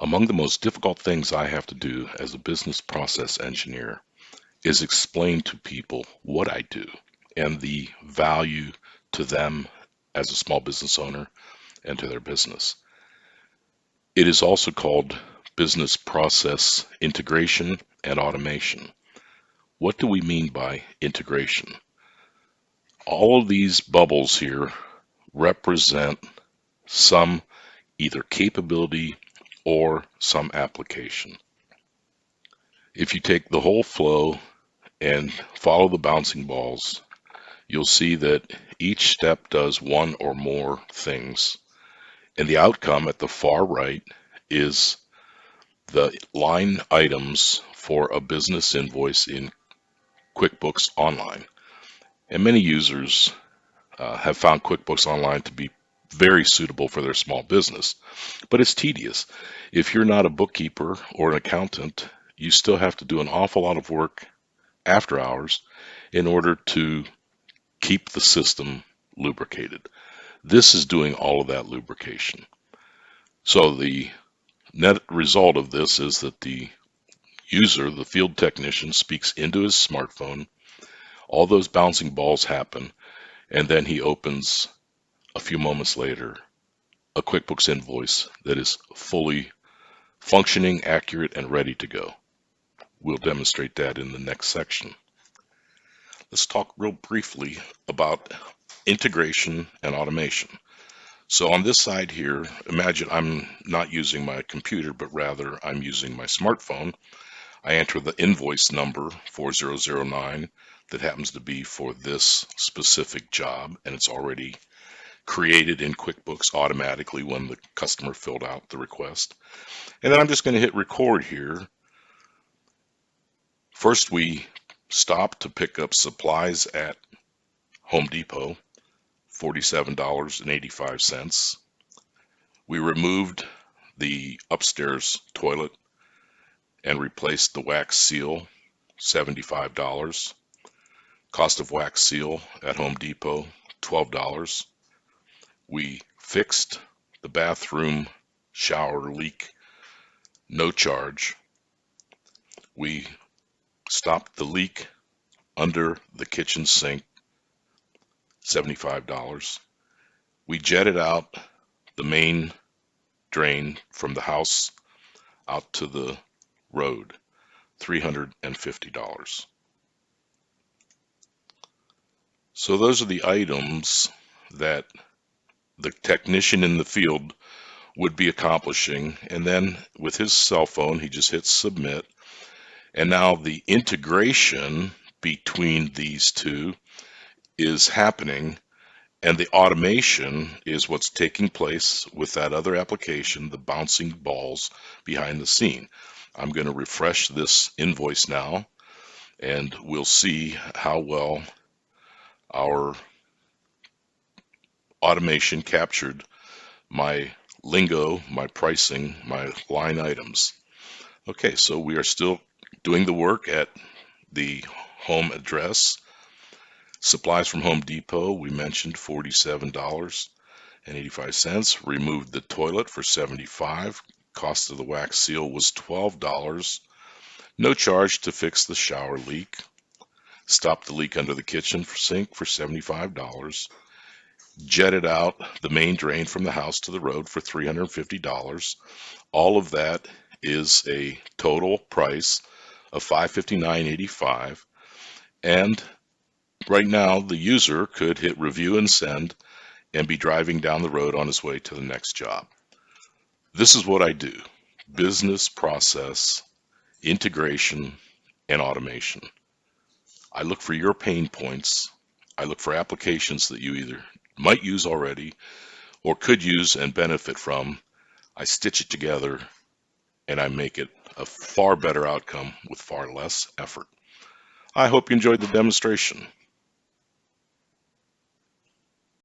Among the most difficult things I have to do as a business process engineer is explain to people what I do and the value to them as a small business owner and to their business. It is also called business process integration and automation. What do we mean by integration? All of these bubbles here represent some either capability or some application. If you take the whole flow and follow the bouncing balls, you'll see that each step does one or more things. And the outcome at the far right is the line items for a business invoice in QuickBooks Online. And many users have found QuickBooks Online to be very suitable for their small business, but it's tedious. If you're not a bookkeeper or an accountant, you still have to do an awful lot of work after hours in order to keep the system lubricated. This is doing all of that lubrication. So the net result of this is that the user, the field technician, speaks into his smartphone. All those bouncing balls happen, and then he opens a few moments later a QuickBooks invoice that is fully functioning, accurate, and ready to go. We'll demonstrate that in the next section. Let's talk real briefly about integration and automation. So on this side here, imagine I'm not using my computer, but rather I'm using my smartphone. I enter the invoice number 4009 that happens to be for this specific job, and it's already created in QuickBooks automatically when the customer filled out the request. And then I'm just going to hit record here. First, we stop to pick up supplies at Home Depot, $47.85. We removed the upstairs toilet and replaced the wax seal, $75. Cost of wax seal at Home Depot, $12. We fixed the bathroom shower leak, no charge. We stopped the leak under the kitchen sink, $75. We jetted out the main drain from the house out to the road, $350. So those are the items that the technician in the field would be accomplishing, and then with his cell phone he just hits submit, and now the integration between these two is happening, and the automation is what's taking place with that other application, the bouncing balls behind the scene. I'm going to refresh this invoice now, and we'll see how well our automation captured my lingo, my pricing, my line items. Okay, so we are still doing the work at the home address. Supplies from Home Depot, we mentioned $47.85. Removed the toilet for $75. Cost of the wax seal was $12. No charge to fix the shower leak. Stopped the leak under the kitchen sink for $75. Jetted out the main drain from the house to the road for $350. All of that is a total price of $559.85. And right now, the user could hit review and send and be driving down the road on his way to the next job. This is what I do: business process, integration, and automation. I look for your pain points. I look for applications that you either might use already or could use and benefit from. I stitch it together and I make it a far better outcome with far less effort. I hope you enjoyed the demonstration.